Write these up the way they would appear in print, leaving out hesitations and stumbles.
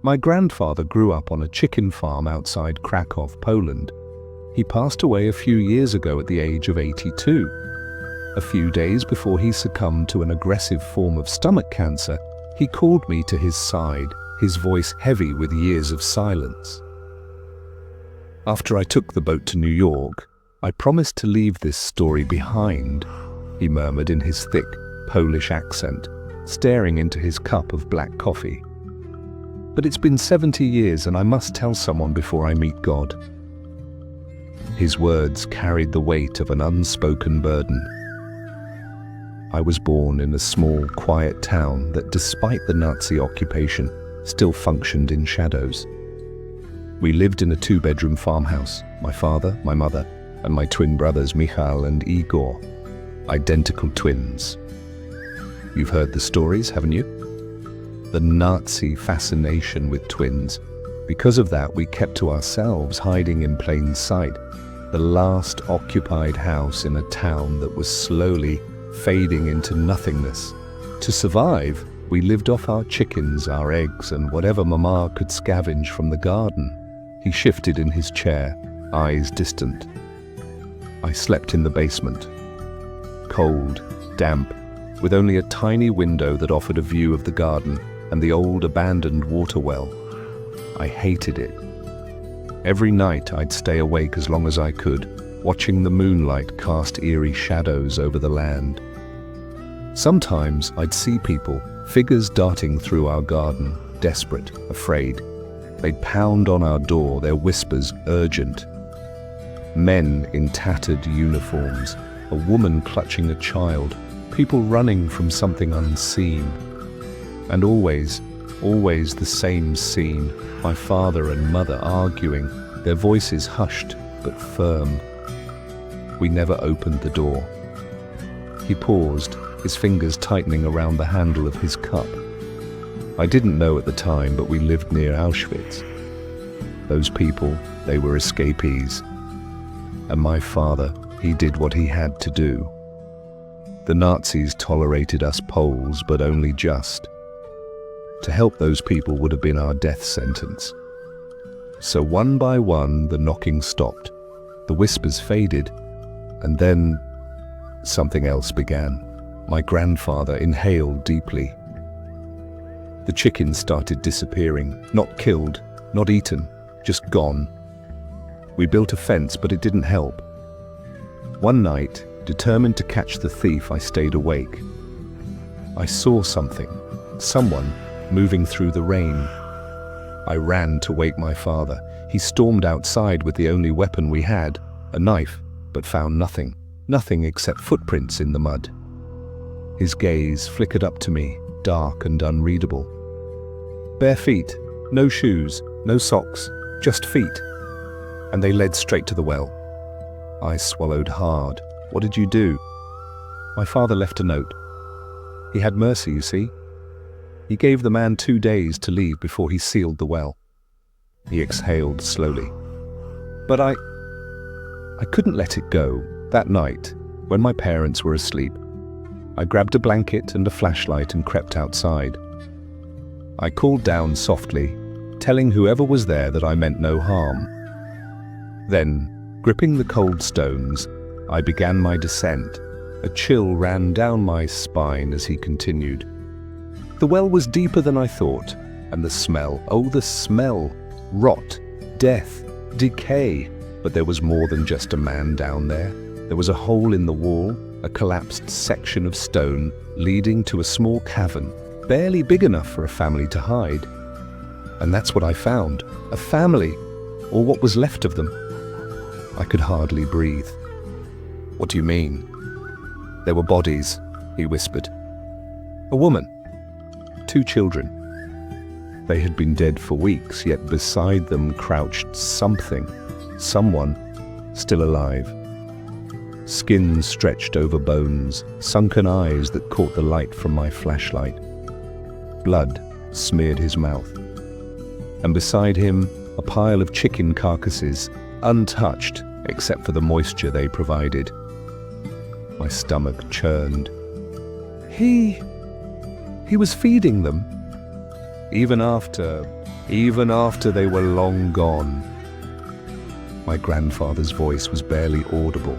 My grandfather grew up on a chicken farm outside Krakow, Poland. He passed away a few years ago at the age of 82. A few days before he succumbed to an aggressive form of stomach cancer, he called me to his side, his voice heavy with years of silence. "After I took the boat to New York, I promised to leave this story behind," he murmured in his thick Polish accent, staring into his cup of black coffee. "But it's been 70 years and I must tell someone before I meet God." His words carried the weight of an unspoken burden. I was born in a small, quiet town that, despite the Nazi occupation, still functioned in shadows. We lived in a 2-bedroom farmhouse, my father, my mother, and my twin brothers Michal and Igor, identical twins. You've heard the stories, haven't you? The Nazi fascination with twins. Because of that, we kept to ourselves, hiding in plain sight, the last occupied house in a town that was slowly fading into nothingness. To survive, we lived off our chickens, our eggs, and whatever Mama could scavenge from the garden. He shifted in his chair, eyes distant. I slept in the basement. Cold, damp, with only a tiny window that offered a view of the garden and the old abandoned water well. I hated it. Every night I'd stay awake as long as I could, watching the moonlight cast eerie shadows over the land. Sometimes I'd see people, figures darting through our garden, desperate, afraid. They'd pound on our door, their whispers urgent. Men in tattered uniforms, a woman clutching a child, people running from something unseen. And always the same scene, my father and mother arguing, their voices hushed but firm. We never opened the door. He paused, his fingers tightening around the handle of his cup. I didn't know at the time, but we lived near Auschwitz. Those people, they were escapees. And my father, he did what he had to do. The Nazis tolerated us Poles, but only just. To help those people would have been our death sentence. So one by one, the knocking stopped. The whispers faded, and then something else began. My grandfather inhaled deeply. The chickens started disappearing, not killed, not eaten, just gone. We built a fence, but it didn't help. One night, determined to catch the thief, I stayed awake. I saw something, someone moving through the rain. I ran to wake my father. He stormed outside with the only weapon we had, a knife, but found nothing. Nothing except footprints in the mud. His gaze flickered up to me, dark and unreadable. Bare feet, no shoes, no socks, just feet. And they led straight to the well. I swallowed hard. What did you do? My father left a note. He had mercy, you see. He gave the man 2 days to leave before he sealed the well. He exhaled slowly. But I couldn't let it go. That night, when my parents were asleep, I grabbed a blanket and a flashlight and crept outside. I called down softly, telling whoever was there that I meant no harm. Then, gripping the cold stones, I began my descent. A chill ran down my spine as he continued. The well was deeper than I thought, and the smell, oh the smell, rot, death, decay. But there was more than just a man down there. There was a hole in the wall, a collapsed section of stone leading to a small cavern, barely big enough for a family to hide. And that's what I found, a family, or what was left of them. I could hardly breathe. What do you mean? There were bodies, he whispered. A woman, 2 children. They had been dead for weeks, yet beside them crouched something, someone, still alive. Skin stretched over bones, sunken eyes that caught the light from my flashlight. Blood smeared his mouth. And beside him, a pile of chicken carcasses, untouched except for the moisture they provided. My stomach churned. He was feeding them. Even after even after they were long gone. My grandfather's voice was barely audible.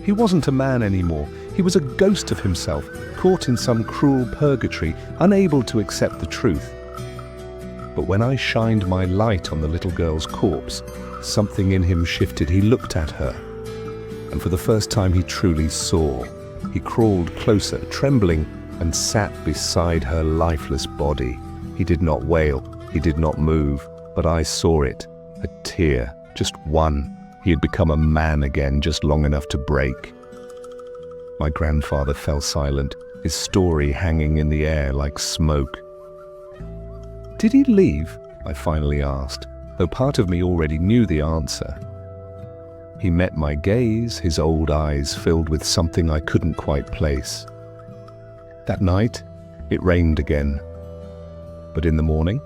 He wasn't a man anymore. He was a ghost of himself, caught in some cruel purgatory, unable to accept the truth. But when I shined my light on the little girl's corpse, something in him shifted. He looked at her, and for the first time he truly saw. He crawled closer, trembling, and sat beside her lifeless body. He did not wail, he did not move, but I saw it. A tear, just one. He had become a man again, just long enough to break. My grandfather fell silent, his story hanging in the air like smoke. "Did he leave?" I finally asked, though part of me already knew the answer. He met my gaze, his old eyes filled with something I couldn't quite place. That night, it rained again. But in the morning,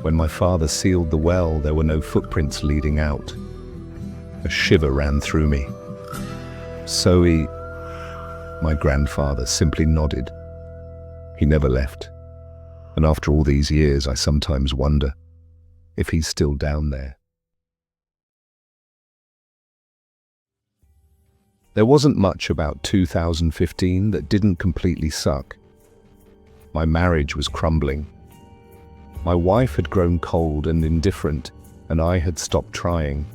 when my father sealed the well, there were no footprints leading out. A shiver ran through me. "So he..." My grandfather simply nodded. He never left. And after all these years, I sometimes wonder if he's still down there. There wasn't much about 2015 that didn't completely suck. My marriage was crumbling. My wife had grown cold and indifferent, and I had stopped trying.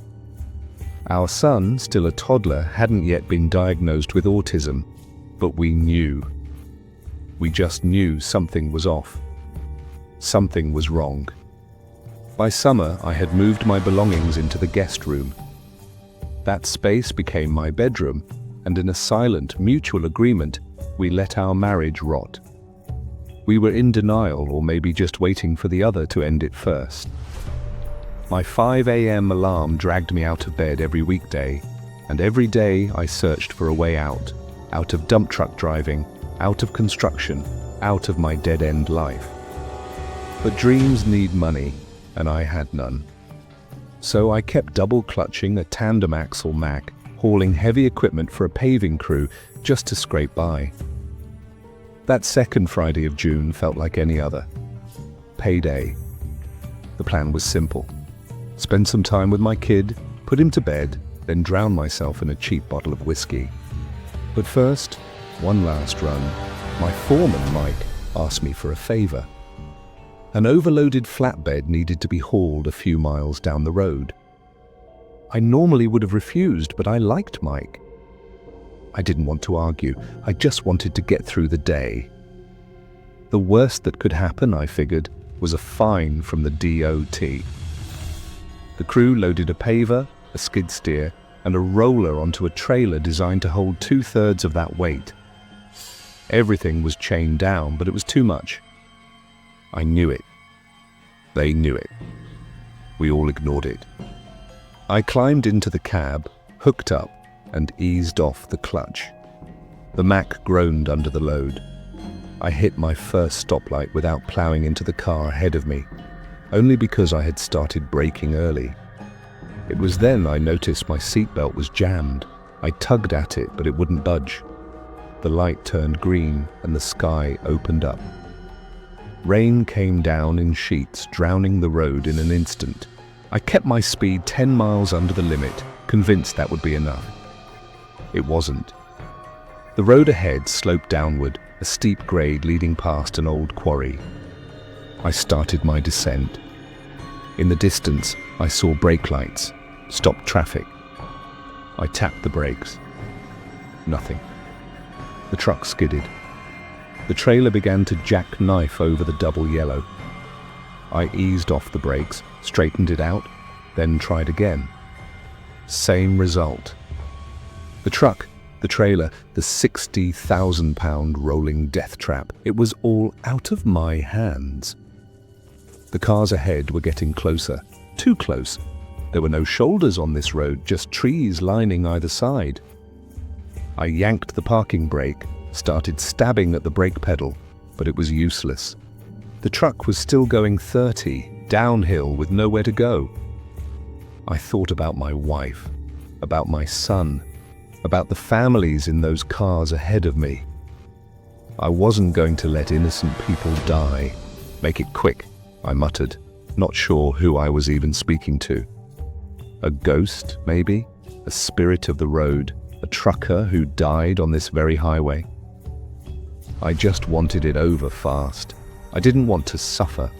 Our son, still a toddler, hadn't yet been diagnosed with autism, but we knew. We just knew something was off. Something was wrong. By summer, I had moved my belongings into the guest room. That space became my bedroom, and in a silent, mutual agreement, we let our marriage rot. We were in denial, or maybe just waiting for the other to end it first. My 5 a.m. alarm dragged me out of bed every weekday, and every day I searched for a way out of dump truck driving, out of construction, out of my dead-end life. But dreams need money, and I had none. So I kept double-clutching a tandem axle Mack, hauling heavy equipment for a paving crew just to scrape by. That second Friday of June felt like any other. Payday. The plan was simple. Spend some time with my kid, put him to bed, then drown myself in a cheap bottle of whiskey. But first, one last run. My foreman, Mike, asked me for a favor. An overloaded flatbed needed to be hauled a few miles down the road. I normally would have refused, but I liked Mike. I didn't want to argue. I just wanted to get through the day. The worst that could happen, I figured, was a fine from the DOT. The crew loaded a paver, a skid steer, and a roller onto a trailer designed to hold 2/3 of that weight. Everything was chained down, but it was too much. I knew it. They knew it. We all ignored it. I climbed into the cab, hooked up, and eased off the clutch. The Mack groaned under the load. I hit my first stoplight without plowing into the car ahead of me, only because I had started braking early. It was then I noticed my seatbelt was jammed. I tugged at it, but it wouldn't budge. The light turned green and the sky opened up. Rain came down in sheets, drowning the road in an instant. I kept my speed 10 miles under the limit, convinced that would be enough. It wasn't. The road ahead sloped downward, a steep grade leading past an old quarry. I started my descent. In the distance, I saw brake lights, stopped traffic. I tapped the brakes. Nothing. The truck skidded. The trailer began to jackknife over the double yellow. I eased off the brakes, straightened it out, then tried again. Same result. The truck, the trailer, the 60,000-pound rolling death trap, it was all out of my hands. The cars ahead were getting closer, too close. There were no shoulders on this road, just trees lining either side. I yanked the parking brake, started stabbing at the brake pedal, but it was useless. The truck was still going 30, downhill with nowhere to go. I thought about my wife, about my son, about the families in those cars ahead of me. I wasn't going to let innocent people die. Make it quick. I muttered, not sure who I was even speaking to. A ghost, maybe? A spirit of the road? A trucker who died on this very highway? I just wanted it over fast. I didn't want to suffer.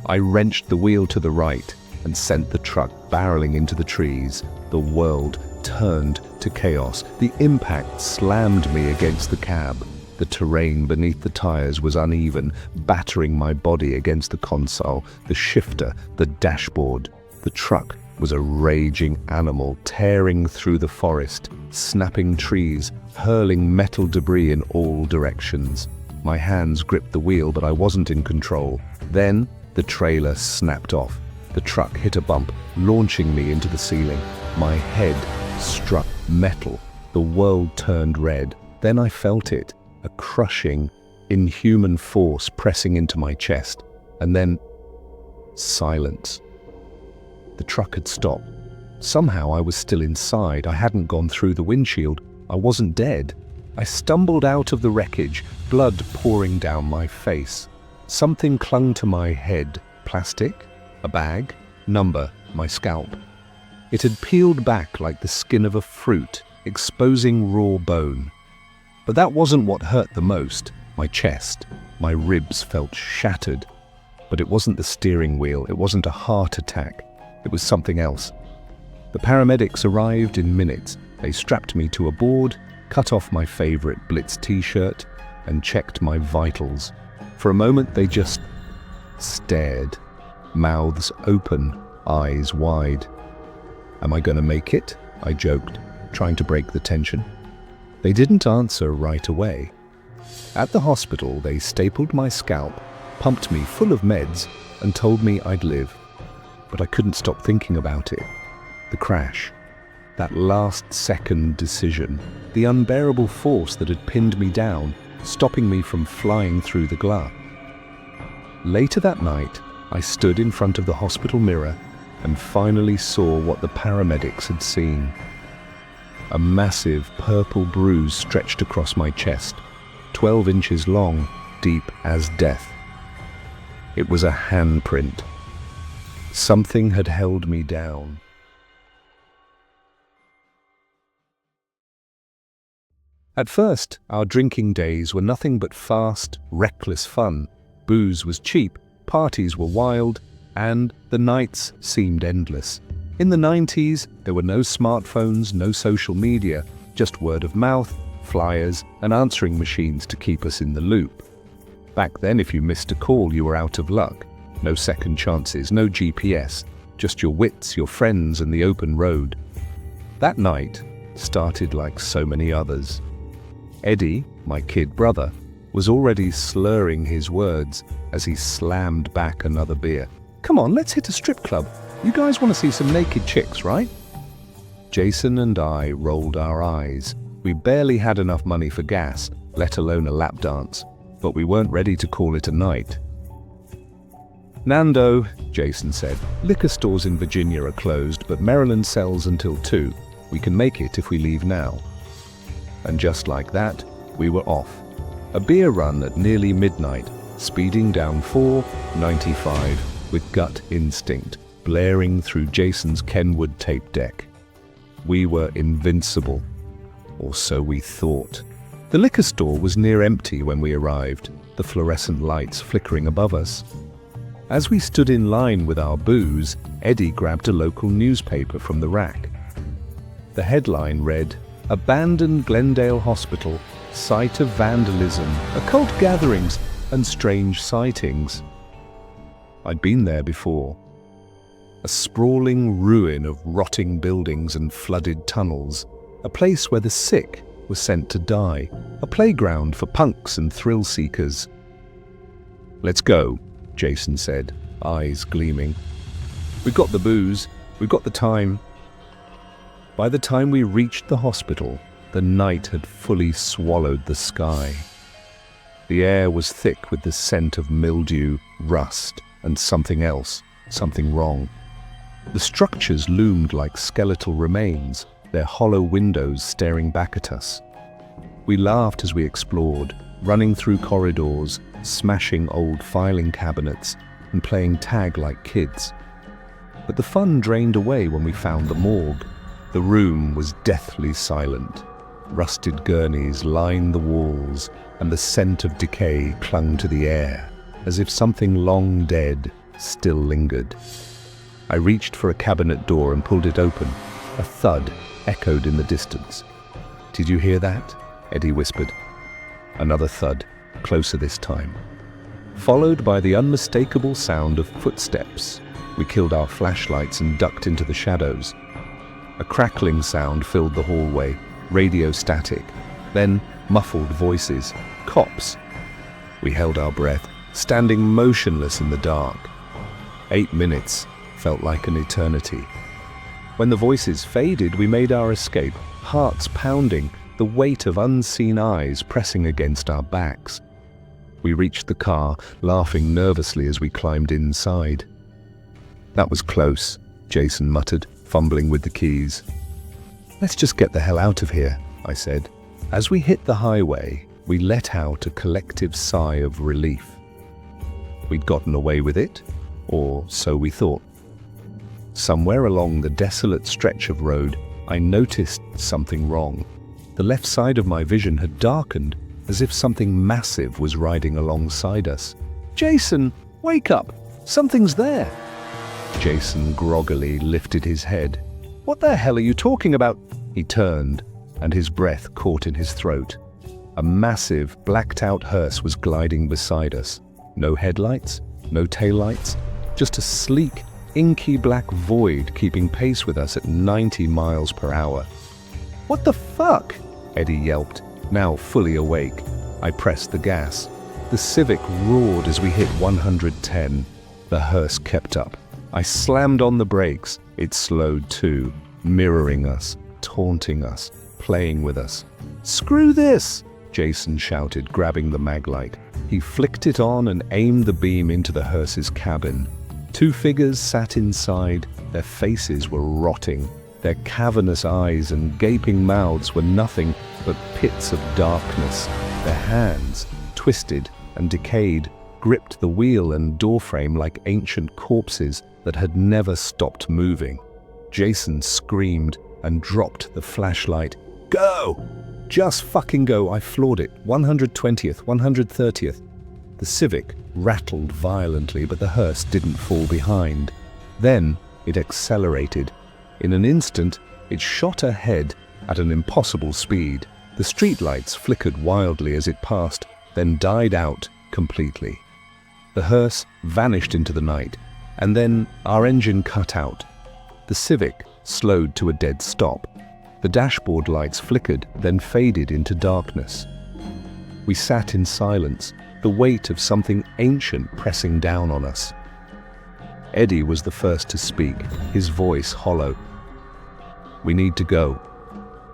I wrenched the wheel to the right and sent the truck barreling into the trees. The world turned to chaos. The impact slammed me against the cab. The terrain beneath the tires was uneven, battering my body against the console, the shifter, the dashboard. The truck was a raging animal, tearing through the forest, snapping trees, hurling metal debris in all directions. My hands gripped the wheel, but I wasn't in control. Then the trailer snapped off. The truck hit a bump, launching me into the ceiling. My head struck metal. The world turned red. Then I felt it, a crushing, inhuman force pressing into my chest. And then silence. The truck had stopped. Somehow I was still inside. I hadn't gone through the windshield. I wasn't dead. I stumbled out of the wreckage, blood pouring down my face. Something clung to my head. Plastic? A bag? Number? My scalp. It had peeled back like the skin of a fruit, exposing raw bone. But that wasn't what hurt the most. My chest. My ribs felt shattered. But it wasn't the steering wheel. It wasn't a heart attack. It was something else. The paramedics arrived in minutes. They strapped me to a board, cut off my favorite Blitz t-shirt, and checked my vitals. For a moment, they just stared, mouths open, eyes wide. "Am I going to make it?" I joked, trying to break the tension. They didn't answer right away. At the hospital, they stapled my scalp, pumped me full of meds, and told me I'd live. But I couldn't stop thinking about it. The crash. That last-second decision. The unbearable force that had pinned me down, stopping me from flying through the glass. Later that night, I stood in front of the hospital mirror and finally saw what the paramedics had seen. A massive purple bruise stretched across my chest, 12 inches long, deep as death. It was a handprint. Something had held me down. At first, our drinking days were nothing but fast, reckless fun. Booze was cheap, parties were wild, and the nights seemed endless. In the 90s, there were no smartphones, no social media, just word of mouth, flyers, and answering machines to keep us in the loop. Back then, if you missed a call, you were out of luck. No second chances, no GPS, just your wits, your friends, and the open road. That night started like so many others. Eddie, my kid brother, was already slurring his words as he slammed back another beer. "Come on, let's hit a strip club. You guys want to see some naked chicks, right?" Jason and I rolled our eyes. We barely had enough money for gas, let alone a lap dance, but we weren't ready to call it a night. "Nando," Jason said, "liquor stores in Virginia are closed, but Maryland sells until 2. We can make it if we leave now." And just like that, we were off. A beer run at nearly midnight, speeding down 495 with gut instinct, blaring through Jason's Kenwood tape deck. We were invincible, or so we thought. The liquor store was near empty when we arrived, the fluorescent lights flickering above us. As we stood in line with our booze, Eddie grabbed a local newspaper from the rack. The headline read, "Abandoned Glendale Hospital, Site of Vandalism, Occult Gatherings, and Strange Sightings." I'd been there before. A sprawling ruin of rotting buildings and flooded tunnels, a place where the sick were sent to die, a playground for punks and thrill-seekers. "Let's go," Jason said, eyes gleaming. "We've got the booze, we've got the time." By the time we reached the hospital, the night had fully swallowed the sky. The air was thick with the scent of mildew, rust, and something else, something wrong. The structures loomed like skeletal remains, their hollow windows staring back at us. We laughed as we explored, running through corridors, smashing old filing cabinets, and playing tag like kids. But the fun drained away when we found the morgue. The room was deathly silent. Rusted gurneys lined the walls, and the scent of decay clung to the air, as if something long dead still lingered. I reached for a cabinet door and pulled it open. A thud echoed in the distance. "Did you hear that?" Eddie whispered. Another thud, closer this time, followed by the unmistakable sound of footsteps. We killed our flashlights and ducked into the shadows. A crackling sound filled the hallway, radio static, then muffled voices. Cops. We held our breath, standing motionless in the dark. 8 minutes felt like an eternity. When the voices faded, we made our escape, hearts pounding, the weight of unseen eyes pressing against our backs. We reached the car, laughing nervously as we climbed inside. "That was close," Jason muttered, fumbling with the keys. "Let's just get the hell out of here," I said. As we hit the highway, we let out a collective sigh of relief. We'd gotten away with it, or so we thought. Somewhere along the desolate stretch of road, I noticed something wrong. The left side of my vision had darkened, as if something massive was riding alongside us. "Jason, wake up! Something's there!" Jason groggily lifted his head. "What the hell are you talking about?" He turned, and his breath caught in his throat. A massive, blacked-out hearse was gliding beside us. No headlights, no taillights, just a sleek, inky black void keeping pace with us at 90 miles per hour. "What the fuck?" Eddie yelped, now fully awake. I pressed the gas. The Civic roared as we hit 110. The hearse kept up. I slammed on the brakes. It slowed too, mirroring us, taunting us, playing with us. "Screw this!" Jason shouted, grabbing the maglite. He flicked it on and aimed the beam into the hearse's cabin. 2 figures sat inside. Their faces were rotting. Their cavernous eyes and gaping mouths were nothing but pits of darkness. Their hands, twisted and decayed, gripped the wheel and doorframe like ancient corpses that had never stopped moving. Jason screamed and dropped the flashlight. "Go! Just fucking go!" I floored it. 120th, 130th. The Civic rattled violently, but the hearse didn't fall behind. Then it accelerated. In an instant, it shot ahead at an impossible speed. The streetlights flickered wildly as it passed, then died out completely. The hearse vanished into the night, and then our engine cut out. The Civic slowed to a dead stop. The dashboard lights flickered, then faded into darkness. We sat in silence, the weight of something ancient pressing down on us. Eddie was the first to speak, his voice hollow. "We need to go.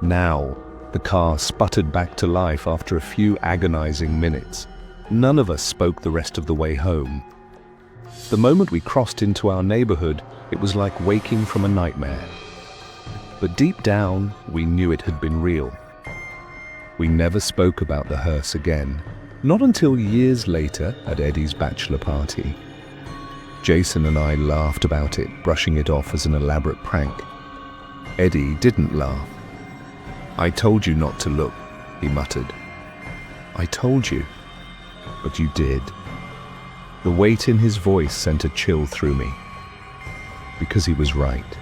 Now." The car sputtered back to life after a few agonizing minutes. None of us spoke the rest of the way home. The moment we crossed into our neighborhood, it was like waking from a nightmare. But deep down, we knew it had been real. We never spoke about the hearse again, not until years later at Eddie's bachelor party. Jason and I laughed about it, brushing it off as an elaborate prank. Eddie didn't laugh. "I told you not to look," he muttered. "I told you, but you did." The weight in his voice sent a chill through me. Because he was right.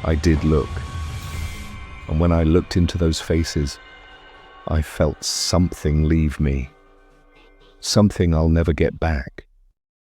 I did look. And when I looked into those faces, I felt something leave me. Something I'll never get back.